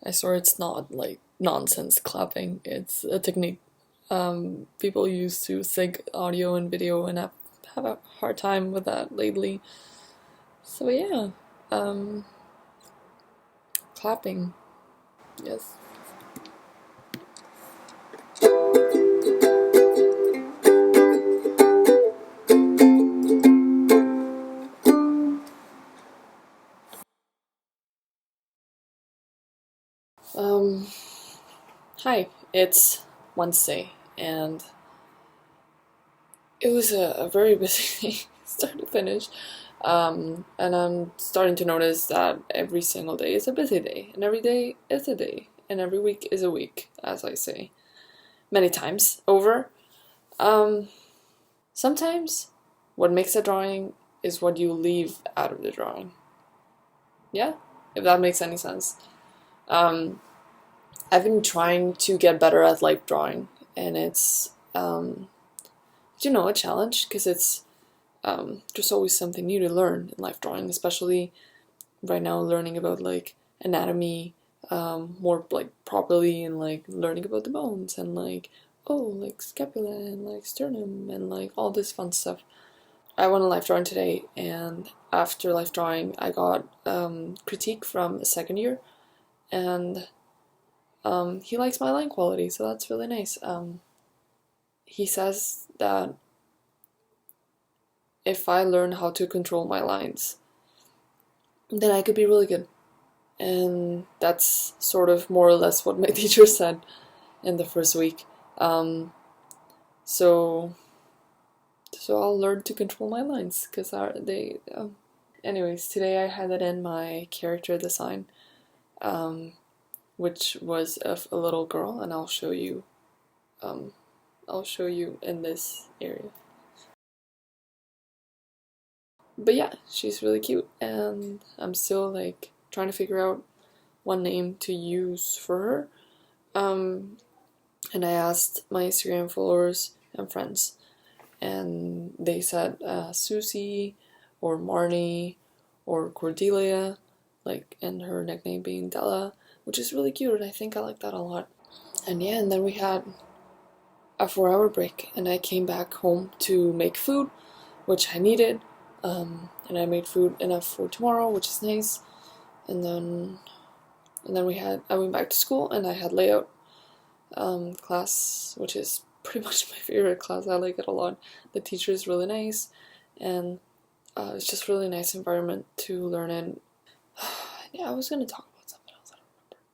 I swear it's not like nonsense clapping. It's a technique people use to sync audio and video, and have a hard time with that lately. So yeah, um, clapping, yes. Um, Hi, it's Wednesday, and it was a very busy day, start to finish. And I'm starting to notice that every single day is a busy day, and every day is a day, and every week is a week, as I say many times over. Um, Sometimes what makes a drawing is what you leave out of the drawing. Yeah, if that makes any sense. Um, I've been trying to get better at life drawing, and it's a challenge because it's there's always something new to learn in life drawing, especially right now learning about like anatomy more like properly, and like learning about the bones, and like like scapula and like sternum and like all this fun stuff. I went a life drawing today, and after life drawing I got critique from a second year, and he likes my line quality, so that's really nice. He says that if I learn how to control my lines, then I could be really good. And that's sort of more or less what my teacher said in the first week. Um, so, so I'll learn to control my lines because they. Anyways, today I handed in my character design, um, which was of a little girl, and I'll show you. I'll show you in this area. But yeah, she's really cute, and I'm still like trying to figure out one name to use for her. Um, and I asked my Instagram followers and friends, and they said Susie or Marnie or Cordelia, like, and her nickname being Della, which is really cute, and I think I like that a lot. And yeah, and then we had a 4 hour break, and I came back home to make food, which I needed, and I made food enough for tomorrow, which is nice. And then I went back to school, and I had layout class, which is pretty much my favorite class. I like it a lot. The teacher is really nice, and it's just really nice environment to learn in. Yeah, I was gonna talk about something else. I don't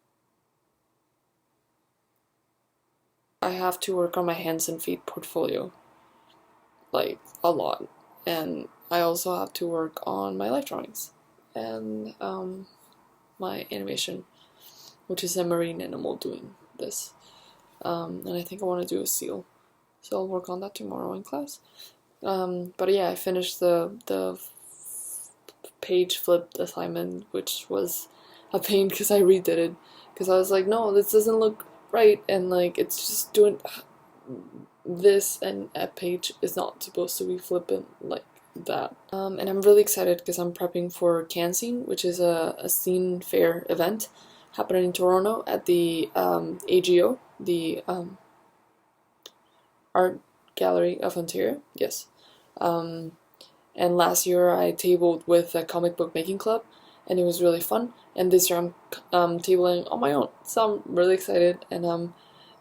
remember. I have to work on my hands and feet portfolio, like a lot, and I also have to work on my life drawings and my animation, which is a marine animal doing this. And I think I want to do a seal, so I'll work on that tomorrow in class. But yeah, I finished the page flipped assignment, which was a pain because I redid it because I was like, no, this doesn't look right, and like it's just doing this, and a page is not supposed to be flipping like that. And I'm really excited because I'm prepping for CanScene, which is a scene fair event happening in Toronto at the AGO, the Art Gallery of Ontario. Yes. Um, and last year I tabled with a comic book making club, and it was really fun. And this year I'm tabling on my own, so I'm really excited, and I'm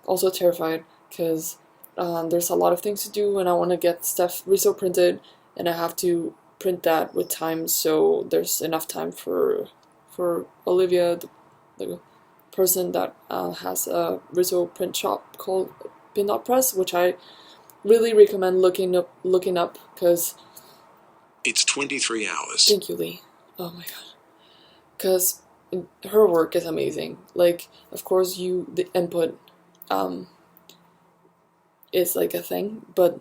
also terrified because there's a lot of things to do, and I want to get stuff reso printed, and I have to print that with time, so there's enough time for Olivia, the person that has a reso print shop called Pin Dot Press, which I really recommend looking up because it's 23 hours. Thank you, Lee. Oh my god, because her work is amazing. Like, of course, the input um, is like a thing, but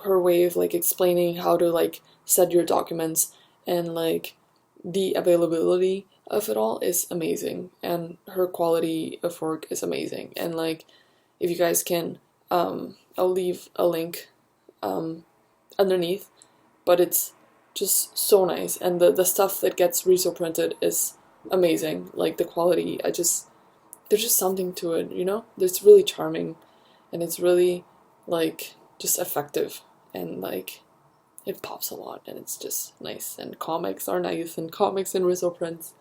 her way of like explaining how to like set your documents and like the availability of it all is amazing, and her quality of work is amazing. And like, if you guys can, I'll leave a link underneath, but it's just so nice, and the stuff that gets reso printed is amazing. Like the quality, there's just something to it, you know? It's really charming, and it's really like just effective, and like it pops a lot, and it's just nice. And comics are nice, and comics and Rizzo print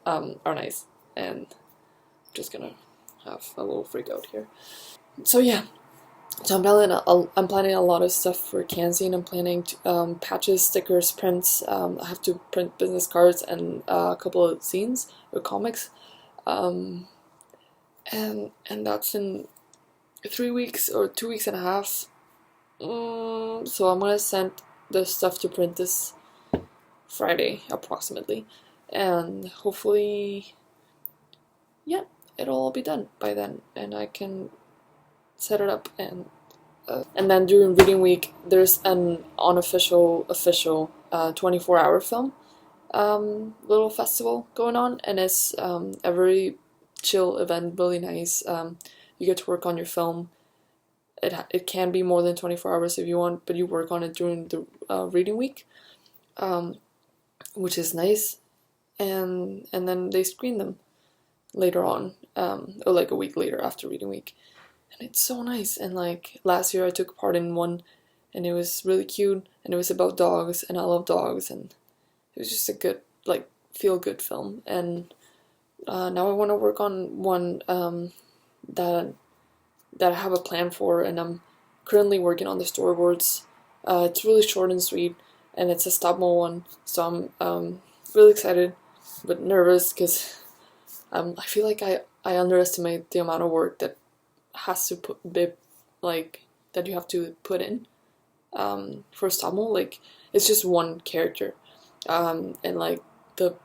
are nice. And I'm just gonna have a little freak out here. So yeah, so I'm planning a lot of stuff for Kanzi. I'm planning patches, stickers, prints. I have to print business cards and a couple of zines or comics, um, and that's in 3 weeks or 2 weeks and a half. So I'm gonna send the stuff to print this Friday approximately, and hopefully, yeah, it'll all be done by then, and I can set it up. And then during reading week, there's an unofficial official 24-hour film little festival going on, and it's a very chill event, really nice. You get to work on your film. It can be more than 24 hours if you want, but you work on it during the reading week, which is nice. And then they screen them later on, or like a week later after reading week. And it's so nice. And like last year I took part in one, and it was really cute, and it was about dogs, and I love dogs, and it was just a good, like, feel-good film. And now I want to work on one that I have a plan for, and I'm currently working on the storyboards. It's really short and sweet, and it's a stop-mo one, so I'm really excited, but nervous, because I feel like I underestimate the amount of work that has to be, like, that you have to put in for stop-mo. Like, it's just one character, and like the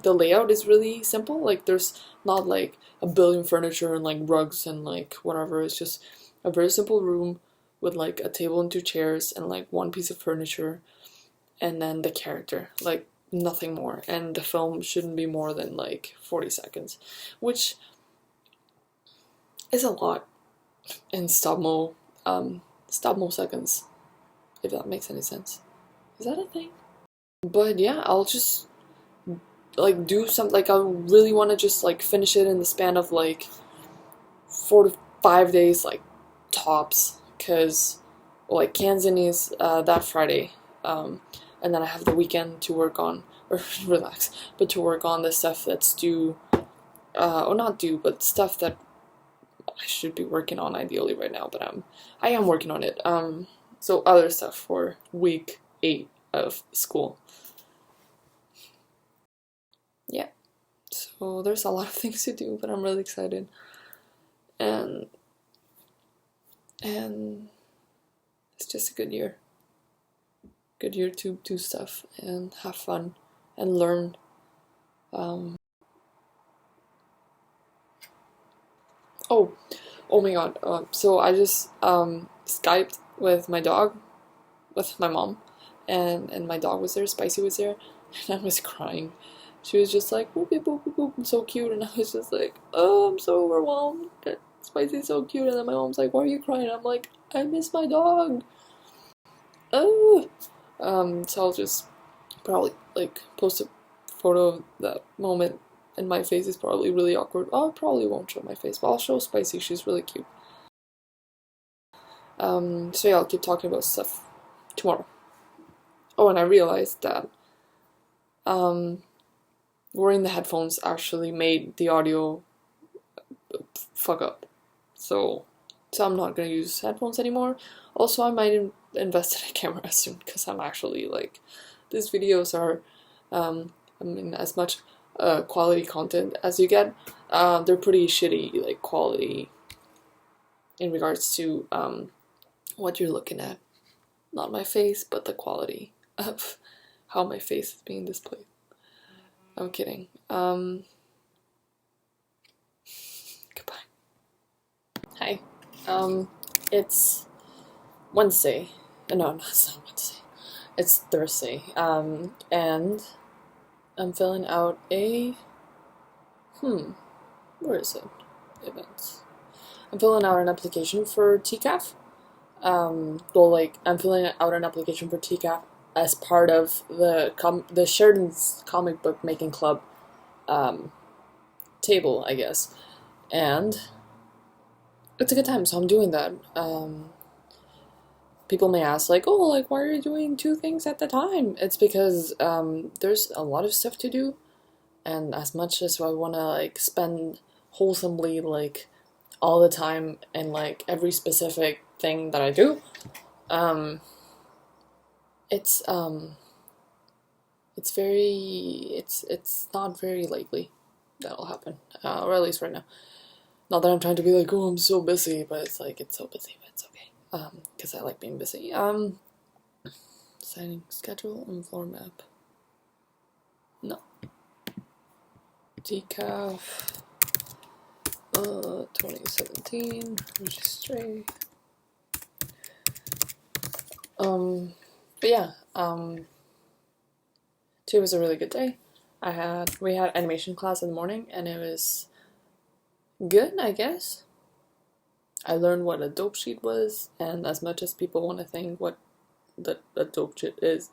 layout is really simple. Like, there's not like a billion furniture and like rugs and like whatever. It's just a very simple room with like a table and two chairs and like one piece of furniture, and then the character, like nothing more. And the film shouldn't be more than like 40 seconds, which is a lot in stop-mo seconds, if that makes any sense. Is that a thing? But yeah, I'll just like do something. Like, I really want to just like finish it in the span of like 4 to 5 days, like tops, because like Kanzani is that Friday, and then I have the weekend to work on, or relax, but to work on the stuff that's due, or not due, but stuff that I should be working on ideally right now, but I am working on it. So other stuff for week 8 of school. Yeah. So there's a lot of things to do, but I'm really excited. And it's just a good year. Good year to do stuff and have fun and learn. Oh my god. So I just Skyped with my dog, with my mom, and my dog was there, Spicy was there, and I was crying. She was just like, boop, boop, boop, boop, so cute, and I was just like, oh, I'm so overwhelmed. Spicy's so cute, and then my mom's like, why are you crying? I'm like, I miss my dog. Oh. So I'll just probably like post a photo of that moment, and my face is probably really awkward. Oh, I probably won't show my face, but I'll show Spicy. She's really cute. So yeah, I'll keep talking about stuff tomorrow. Oh, and I realized that wearing the headphones actually made the audio fuck up. So I'm not gonna use headphones anymore. Also, I might invest in a camera soon, because I'm actually like, these videos are, I mean, as much quality content as you get, they're pretty shitty, like, quality in regards to what you're looking at. Not my face, but the quality of how my face is being displayed. I'm kidding. Goodbye. Hi. It's Wednesday. No, it's not Wednesday. It's Thursday. And I'm filling out a where is it? Events. I'm filling out an application for TCAF. Well, like, I'm filling out an application for TCAF as part of the Sheridan's comic book making club table, I guess, and it's a good time. So I'm doing that. People may ask, like, oh, like, why are you doing two things at the time? It's because there's a lot of stuff to do, and as much as I want to, like, spend wholesomely, like, all the time and, like, every specific thing that I do, it's not very likely that'll happen, or at least right now. Not that I'm trying to be like, oh, I'm so busy, but it's like, it's so busy, but it's okay. Because I like being busy. Signing schedule and floor map. No. TCAF. 2017. Registry. But yeah. Today was a really good day. We had animation class in the morning, and it was good, I guess. I learned what a dope sheet was, and as much as people want to think what a dope sheet is,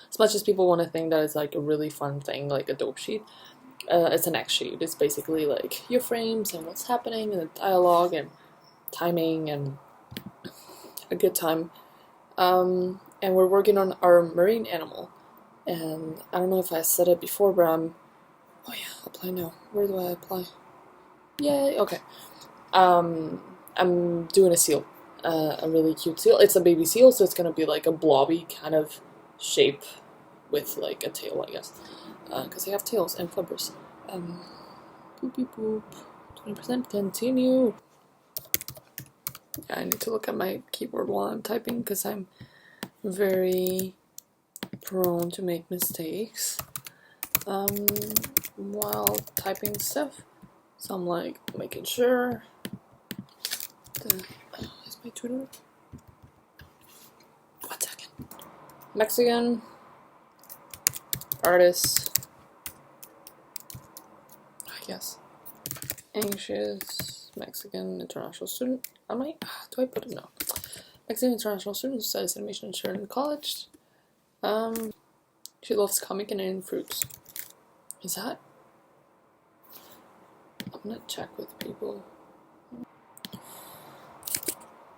as much as people want to think that it's like a really fun thing, like a dope sheet, it's an X sheet. It's basically like your frames and what's happening and the dialogue and timing and a good time. And we're working on our marine animal, and I don't know if I said it before, but oh yeah, apply now. Where do I apply? Yay, okay. I'm doing a seal, a really cute seal. It's a baby seal, so it's gonna be like a blobby kind of shape with like a tail, I guess, because they have tails and flippers. Poopy poop. 20% continue. I need to look at my keyboard while I'm typing because I'm very prone to make mistakes while typing stuff. So I'm like making sure. Is my Twitter? 1 second. Mexican artist, I guess. Anxious Mexican international student. Do I put it? No. Mexican international student who studies animation in Sheridan College. She loves comic and eating fruits. Is that? I'm gonna check with people.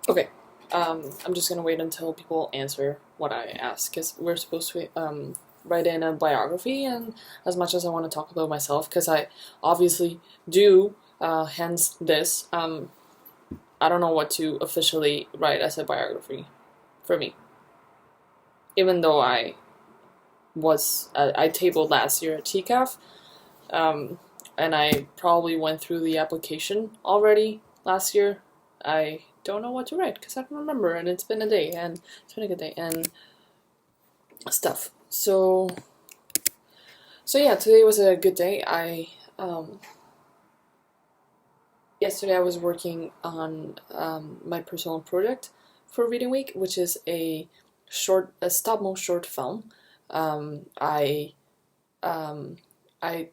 Okay. I'm just gonna wait until people answer what I ask, because we're supposed to write in a biography, and as much as I want to talk about myself, because I obviously do, hence this, I don't know what to officially write as a biography for me. Even though I tabled last year at TCAF, and I probably went through the application already last year. I don't know what to write because I don't remember, and it's been a day, and it's been a good day, and stuff. So yeah, today was a good day. Yesterday I was working on my personal project for Reading Week, which is a stop-motion short film. I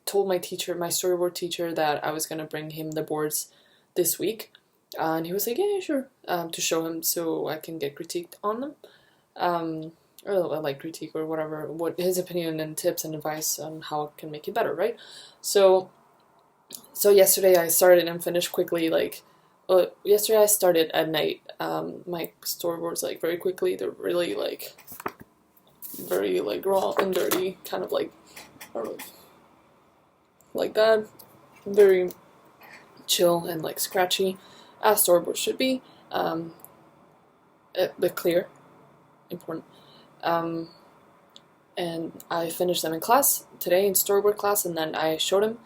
told my storyboard teacher, that I was gonna bring him the boards this week, and he was like, yeah, sure, to show him so I can get critiqued on them, or like critique or whatever, what his opinion and tips and advice on how it can make it better, right? So yesterday I started and finished quickly, yesterday I started at night, my storyboards, like, very quickly. They're really, like, very, like, raw and dirty, kind of like, I don't know, like that, very chill and, like, scratchy, as storyboards should be, but clear, important, and I finished them in class today, in storyboard class, and then I showed him,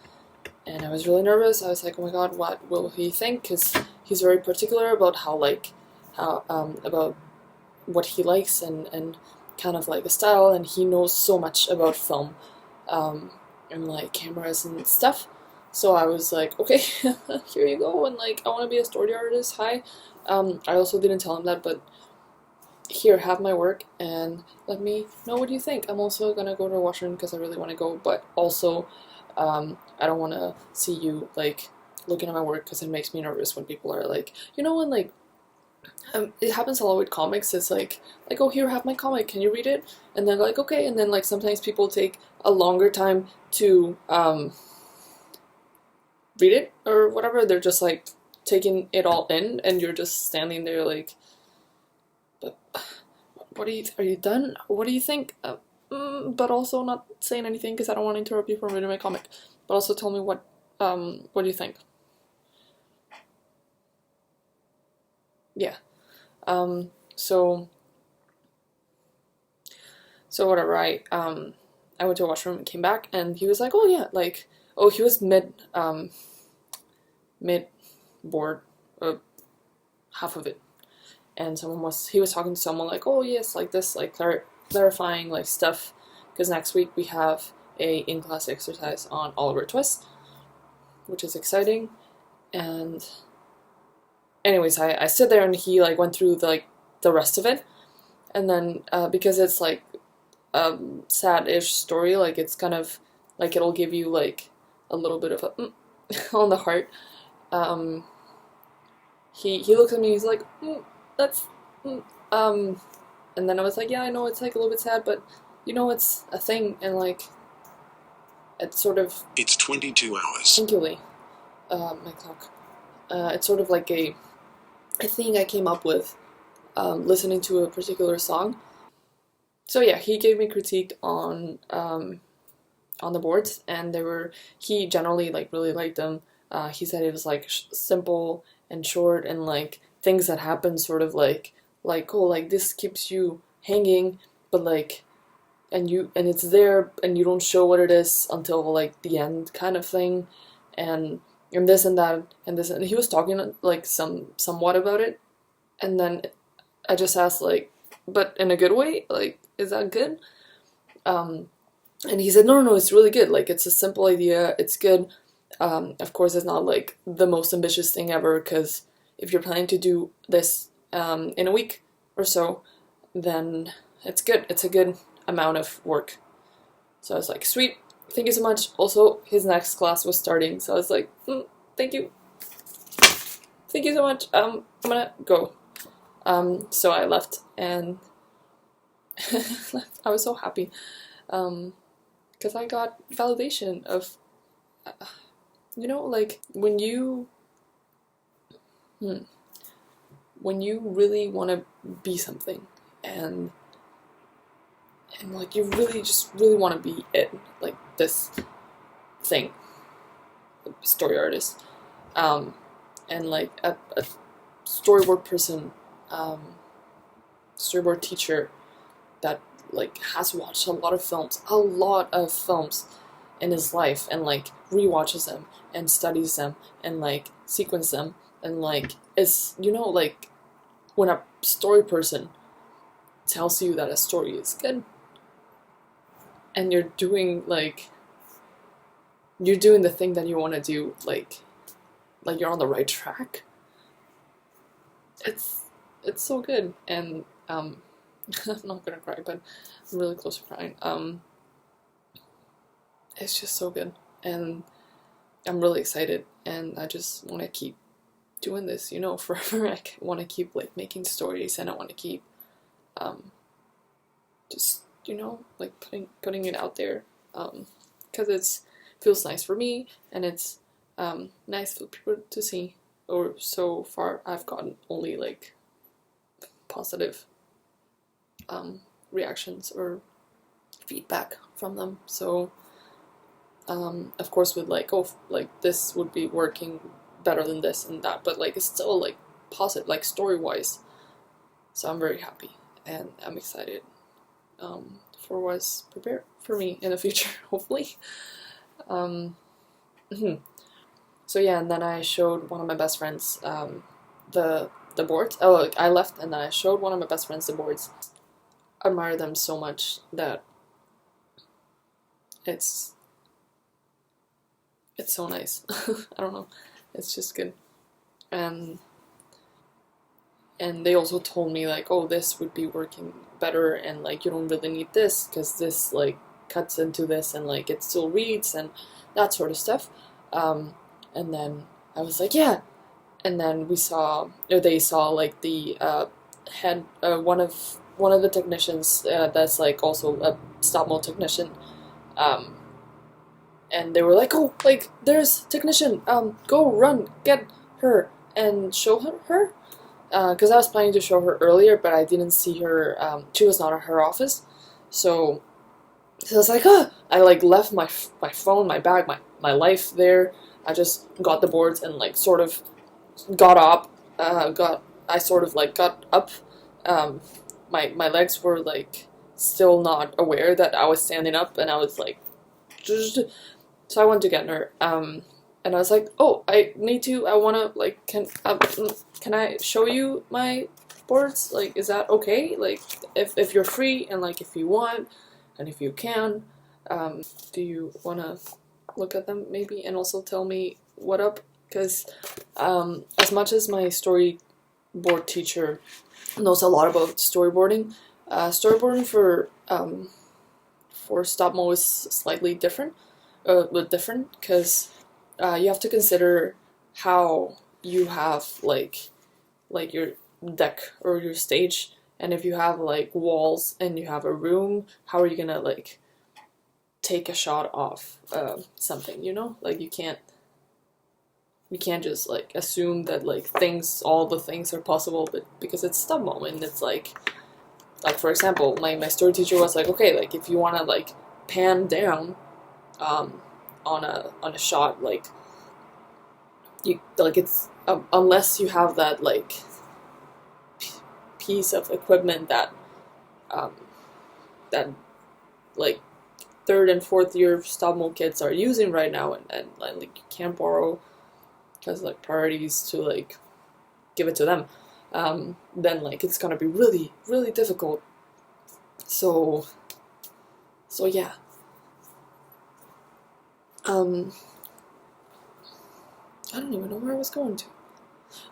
and I was really nervous. I was like, oh my god, what will he think? Because he's very particular about about what he likes and kind of like the style, and he knows so much about film, and like cameras and stuff. So I was like, okay, here you go, and like, I want to be a story artist, hi. I also didn't tell him that, but here, have my work, and let me know what you think. I'm also gonna go to Washington because I really want to go, but also, I don't want to see you, like, looking at my work, because it makes me nervous when people are like, you know, when, like, it happens a lot with comics. It's like, oh, here, have my comic. Can you read it? And then like, okay. And then like sometimes people take a longer time to read it or whatever. They're just like taking it all in, and you're just standing there like, but what are you done? What do you think? But also not saying anything because I don't want to interrupt you from reading my comic. But also tell me what do you think? Yeah. So whatever. I went to a washroom and came back, and he was like, oh yeah, like, oh, he was mid board, half of it, and he was talking to someone like, oh yes, like this, like clarifying like stuff, because next week we have a in-class exercise on Oliver Twist, which is exciting. And anyways, I stood there and he like went through the rest of it, and then because it's like a sad-ish story, like it's kind of like it'll give you like a little bit of a on the heart. He looked at me, he's like, that's and then I was like, yeah, I know it's like a little bit sad, but you know, it's a thing, and like it's sort of, It's 22 hours. thank you, Lee. My clock. It's sort of like a thing I came up with listening to a particular song. So yeah, he gave me critique on the boards, and he generally like really liked them. He said it was like simple and short, and like things that happen sort of like oh, like this keeps you hanging, but like and it's there, and you don't show what it is until like the end, kind of thing, and this and that and this, and he was talking like somewhat about it, and then I just asked like, but in a good way, like, is that good? And he said, no, it's really good. Like, it's a simple idea. It's good. Of course, it's not like the most ambitious thing ever, because if you're planning to do this in a week or so, then it's good. It's a good amount of work. So I was like, sweet. Thank you so much. Also, his next class was starting, so I was like, thank you. Thank you so much. I'm gonna go. So I left, and I was so happy. Because I got validation of, like when you really want to be something, and like you really want to be it, like this thing, story artist, and like a storyboard person, storyboard teacher that like has watched a lot of films in his life, and like rewatches them and studies them and like sequence them, and like it's like when a story person tells you that a story is good, and you're doing the thing that you want to do, like you're on the right track. It's so good, and I'm not gonna cry, but I'm really close to crying. It's just so good, and I'm really excited, and I just want to keep doing this, forever. I want to keep like making stories, and I want to keep just like putting it out there, because it feels nice for me, and it's nice for people to see. Or so far, I've gotten only like positive reactions or feedback from them. So of course, with like, oh, like this would be working better than this and that, but like it's still like positive, like story wise. So I'm very happy, and I'm excited for what's prepared for me in the future, hopefully. So yeah, and then I showed one of my best friends the boards. Oh, I left, and then I showed one of my best friends the boards. I admire them so much that it's so nice. I don't know, it's just good. And they also told me like, oh, this would be working better, and like you don't really need this because this like cuts into this, and like it still reads, and that sort of stuff. And then I was like, yeah, and then they saw like the head one of the technicians that's like also a stop mo technician, um, and they were like, oh, like there's technician, go run get her and show her, because I was planning to show her earlier, but I didn't see her. She was not at her office, so I was like, I like left my phone, my bag, my life there. I just got the boards and like sort of got up, I sort of like got up. Um, my legs were like still not aware that I was standing up, and I was like, so I went to get her. And I was like, oh, I wanna like, can I show you my boards? Like, is that okay? Like, if you're free and like if you want, and if you can, do you wanna look at them maybe and also tell me what up? Because as much as my storyboard teacher knows a lot about storyboarding, storyboarding for stop mo is slightly different, because you have to consider how you have like your deck or your stage, and if you have like walls and you have a room, how are you gonna like take a shot off something, you know? Like you can't just like assume that like all the things are possible, but because it's stop mo and it's like for example, my story teacher was like, okay, like if you want to like pan down on a shot, like you like it's unless you have that like piece of equipment that that like third and fourth year stop mo kids are using right now, and like you can't borrow because like priorities to like give it to them, then like it's gonna be really really difficult. So yeah. I don't even know where I was going to.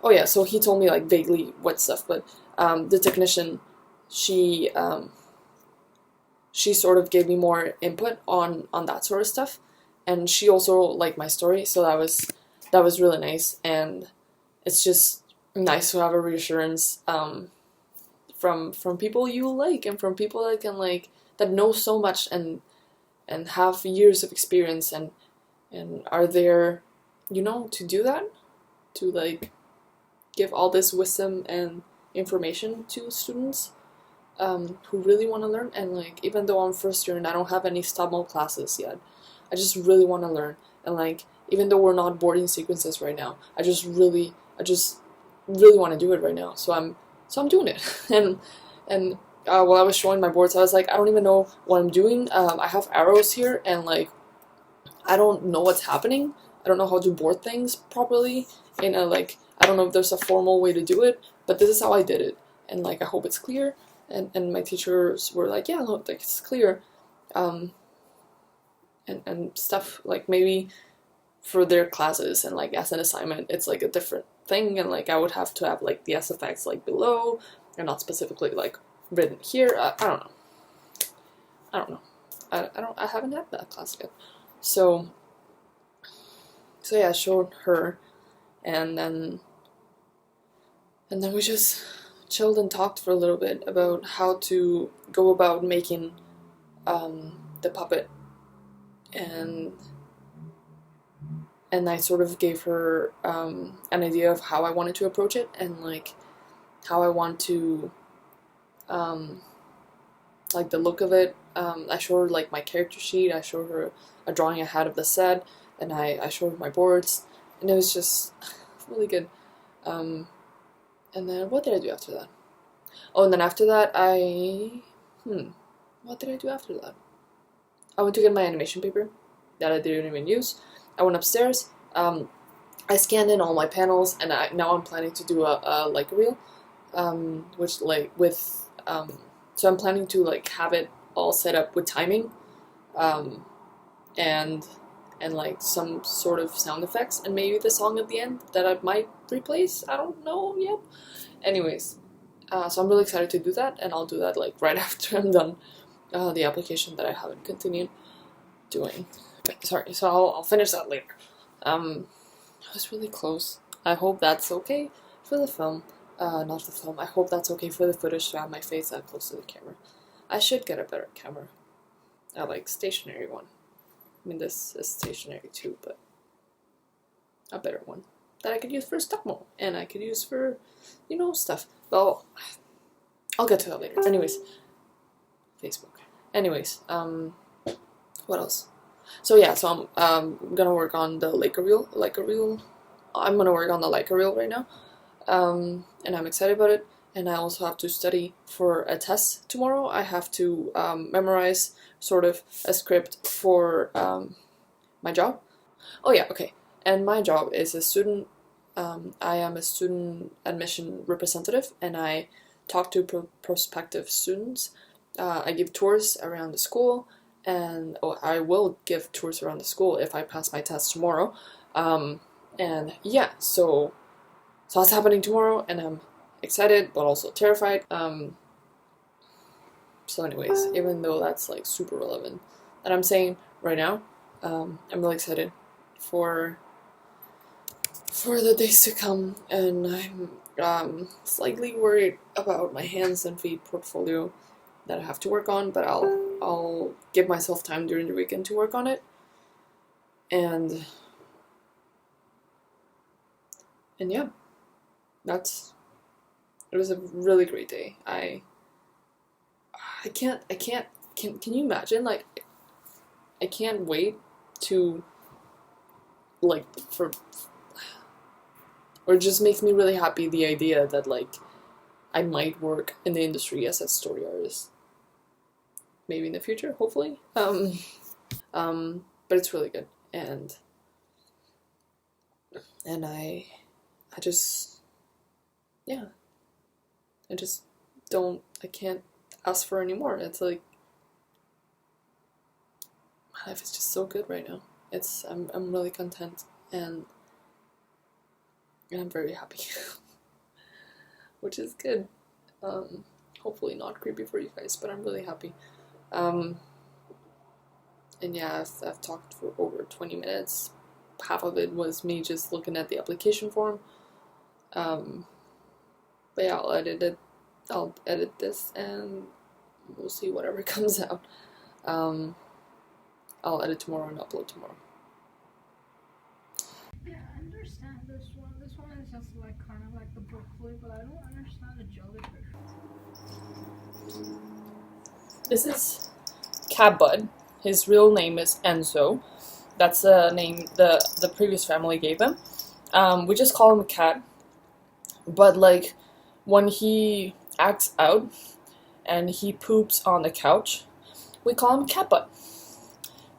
Oh yeah, so he told me like vaguely what stuff, but the technician, she sort of gave me more input on that sort of stuff, and she also liked my story, so that was really nice, and it's just nice to have a reassurance from people you like, and from people that can like that know so much and have years of experience and are there, you know, to do that, to like give all this wisdom and information to students who really want to learn. And like even though I'm first year and I don't have any stop mo classes yet, I just really want to learn. And like even though we're not boarding sequences right now, I just really want to do it right now. So I'm doing it. and while I was showing my boards, I was like, I don't even know what I'm doing. I have arrows here, and like I don't know what's happening. I don't know how to board things properly. In a like, I don't know if there's a formal way to do it, but this is how I did it, and like I hope it's clear. And my teachers were like, yeah, look, like it's clear, and stuff like maybe for their classes and like as an assignment, it's like a different thing, and like I would have to have like the SFX like below, and not specifically like written here. I don't know. I haven't had that class yet. So yeah, I showed her, and then we just chilled and talked for a little bit about how to go about making the puppet, and I sort of gave her an idea of how I wanted to approach it, and like how I want to like the look of it. I showed her like my character sheet, I showed her a drawing I had of the set, and I showed her my boards, and it was just really good. And then what did I do after that? Oh, and then after that what did I do after that? I went to get my animation paper that I didn't even use. I went upstairs, I scanned in all my panels, and now I'm planning to do a like reel, which like with so I'm planning to like have it all set up with timing, and like some sort of sound effects, and maybe the song at the end that I might replace. I don't know yet. Anyways, so I'm really excited to do that, and I'll do that like right after I'm done the application that I haven't continued doing. Okay, sorry, so I'll finish that later. I was really close. I hope that's okay for the film. Not the film. I hope that's okay for the footage to have my face that close to the camera. I should get a better camera. I like stationary one. I mean, this is stationary too, but a better one that I could use for stop mo, and I could use for, stuff. Well, I'll get to that later. Anyways, Facebook. Anyways, what else? So yeah, so I'm gonna work on the Leica reel. I'm gonna work on the Leica reel right now, and I'm excited about it. And I also have to study for a test tomorrow. I have to memorize sort of a script for my job. Oh yeah, okay. And my job is a student. I am a student admission representative, and I talk to prospective students. I give tours around the school, and I will give tours around the school if I pass my test tomorrow. And yeah, so that's happening tomorrow, and I'm excited but also terrified. So anyways, even though that's like super relevant that I'm saying right now, I'm really excited for the days to come, and I'm slightly worried about my hands and feet portfolio that I have to work on, but I'll give myself time during the weekend to work on it. And yeah, it was a really great day. Can you imagine, like, I can't wait to, like, or it just makes me really happy the idea that, like, I might work in the industry as a story artist. Maybe in the future, hopefully. But it's really good, and I just, yeah, I can't ask for any more. It's like, my life is just so good right now. I'm really content, and I'm very happy, which is good. Hopefully not creepy for you guys, but I'm really happy. And yeah, I've talked for over 20 minutes. Half of it was me just looking at the application form. But yeah, I'll edit this, and we'll see whatever comes out. I'll edit tomorrow and upload tomorrow. Yeah, I understand this one. This one is just like kind of like the book flip, but I don't understand the jellyfish. This is Cat Bud. His real name is Enzo. That's the name the previous family gave him. We just call him Cat. But like, when he acts out and he poops on the couch, we call him Cat Bud.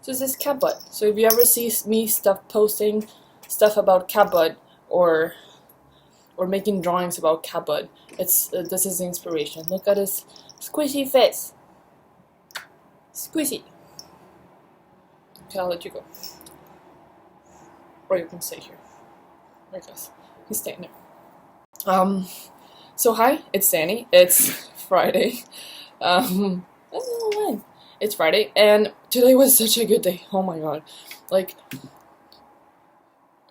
So this is Cat Bud. So if you ever see me posting stuff about Cat Bud or making drawings about Cat Bud, this is the inspiration. Look at his squishy face. Squishy. Okay, I'll let you go. Or you can stay here. There he goes. He's staying there. So hi, it's Dani. It's Friday. I don't know when. It's Friday, and today was such a good day. Oh my god. Like,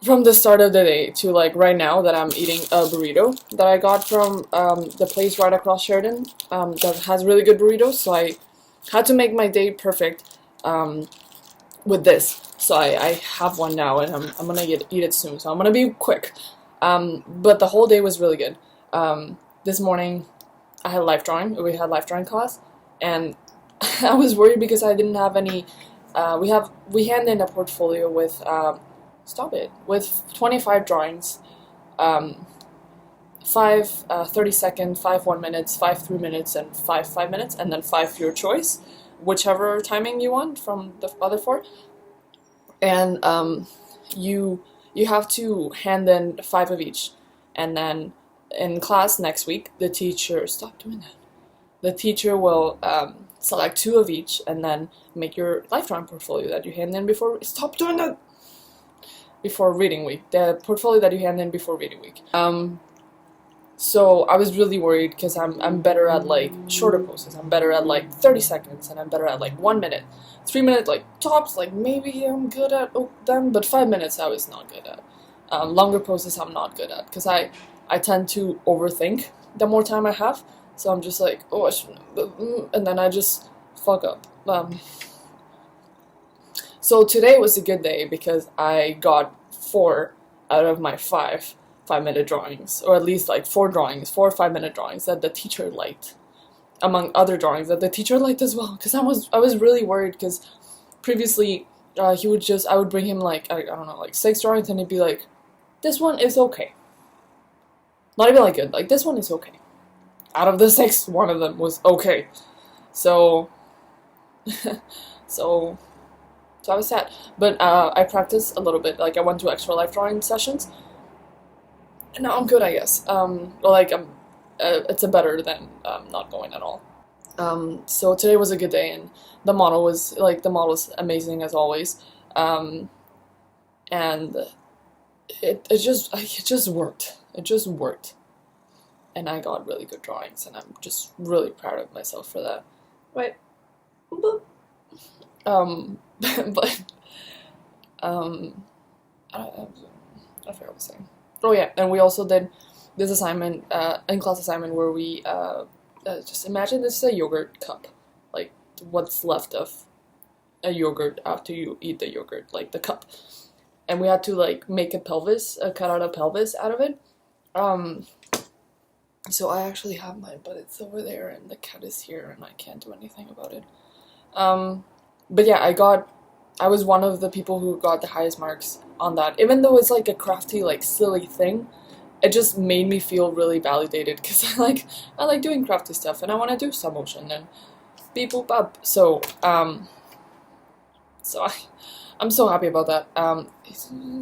from the start of the day to like right now that I'm eating a burrito that I got from the place right across Sheridan that has really good burritos, so I had to make my day perfect with this. So I have one now, and I'm gonna eat it soon, so I'm gonna be quick. But the whole day was really good. This morning I had life drawing. We had life drawing class, and I was worried because I didn't have any. We hand in a portfolio with with 25 drawings, 5 30-second, 5 1 minutes, 5 3 minutes, and 5 minutes, and then 5 your choice, whichever timing you want from the other 4. And you have to hand in 5 of each, and then in class next week, the teacher The teacher will select 2 of each, and then make your life drawing portfolio that you hand in before. Stop doing that. Before reading week, the portfolio that you hand in before reading week. So I was really worried because I'm better at like shorter poses. I'm better at like 30 seconds, and I'm better at like 1 minute, 3 minutes, like tops. Like maybe I'm good at them, but 5 minutes I was not good at. Longer poses I'm not good at, because I tend to overthink the more time I have. So I'm just like, oh, I shouldn't, and then I just fuck up. So today was a good day because I got 4 out of my 5-minute drawings, or at least like 4 or 5-minute drawings that the teacher liked, among other drawings that the teacher liked as well. Because I was really worried, because previously I would bring him like, I don't know, like 6 drawings, and he'd be like, this one is okay. Not even like good, like this one is okay. Out of the 6, 1 of them was okay. So so I was sad. But I practiced a little bit. Like, I went to extra life drawing sessions, and now I'm good, I guess. It's a better than not going at all. So today was a good day, and the model was amazing as always. And it just worked. It just worked. And I got really good drawings, and I'm just really proud of myself for that. Right. Boop. But I forgot what I was saying. Oh yeah, and we also did this assignment, in-class assignment, where we just imagine this is a yogurt cup, like what's left of a yogurt after you eat the yogurt, like the cup, and we had to like make a cut out a pelvis out of it. So I actually have mine, but it's over there, and the cat is here, and I can't do anything about it. But yeah, I was one of the people who got the highest marks on that. Even though it's like a crafty, like silly thing, it just made me feel really validated, because I like doing crafty stuff, and I want to do stop motion and beep boop up. So I'm so happy about that.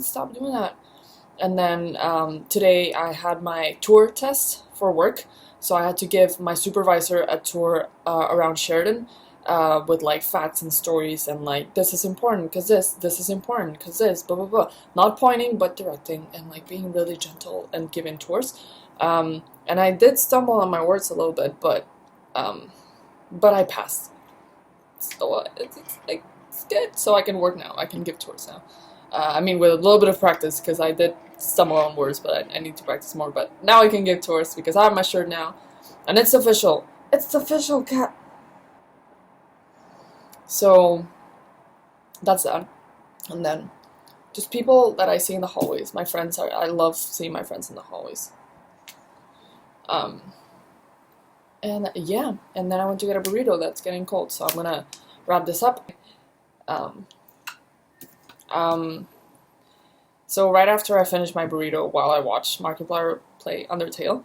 Stop doing that. And then today I had my tour test for work, so I had to give my supervisor a tour around Sheridan. With like facts and stories, and like, this is important because this is important because this, blah blah blah. Not pointing, but directing, and like being really gentle and giving tours. And I did stumble on my words a little bit, but I passed. So it's good. So I can work now. I can give tours now. I mean, with a little bit of practice, because I did stumble on words, but I need to practice more. But now I can give tours because I have my shirt now, and it's official. It's official, cat. So that's that. And then just people that I see in the hallways. My friends I love seeing my friends in the hallways. And yeah, and then I went to get a burrito that's getting cold, so I'm gonna wrap this up. So right after I finish my burrito, while I watch Markiplier play Undertale,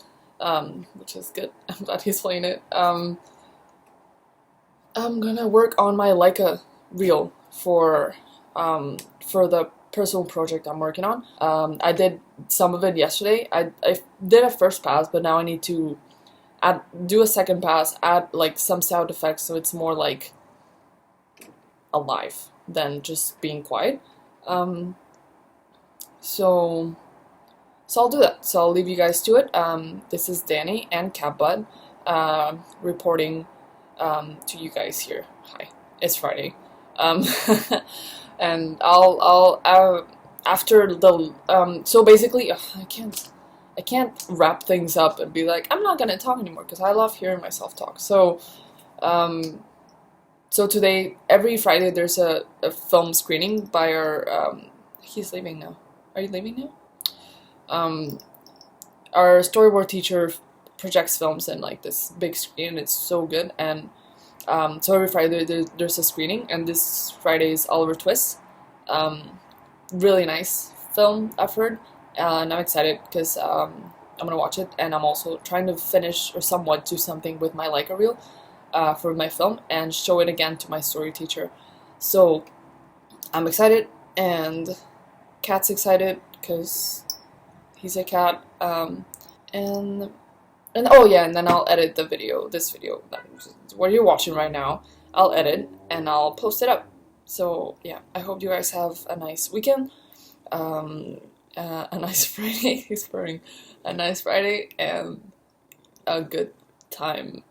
which is good. I'm glad he's playing it. I'm gonna work on my Leica reel for the personal project I'm working on. I did some of it yesterday. I did a first pass, but now I need to do a second pass, add like some sound effects, so it's more like alive than just being quiet. So I'll do that. So I'll leave you guys to it. This is Dani and Catbud reporting to you guys here. Hi, it's Friday, and I'll after the so basically I can't wrap things up and be like, I'm not gonna talk anymore, because I love hearing myself talk. So so today, every Friday, there's a film screening by our he's leaving now. Are you leaving now? Our storyboard teacher projects films in like this big screen, and it's so good. And so every Friday there's a screening, and this Friday is Oliver Twist. Really nice film, I've heard, and I'm excited because I'm gonna watch it, and I'm also trying to finish or somewhat do something with my Leica reel for my film and show it again to my story teacher. So I'm excited, and Cat's excited because he's a cat. And oh yeah, and then I'll edit this video, what you're watching right now. I'll edit and I'll post it up. So yeah, I hope you guys have a nice weekend, a nice Friday. He's purring. A nice Friday and a good time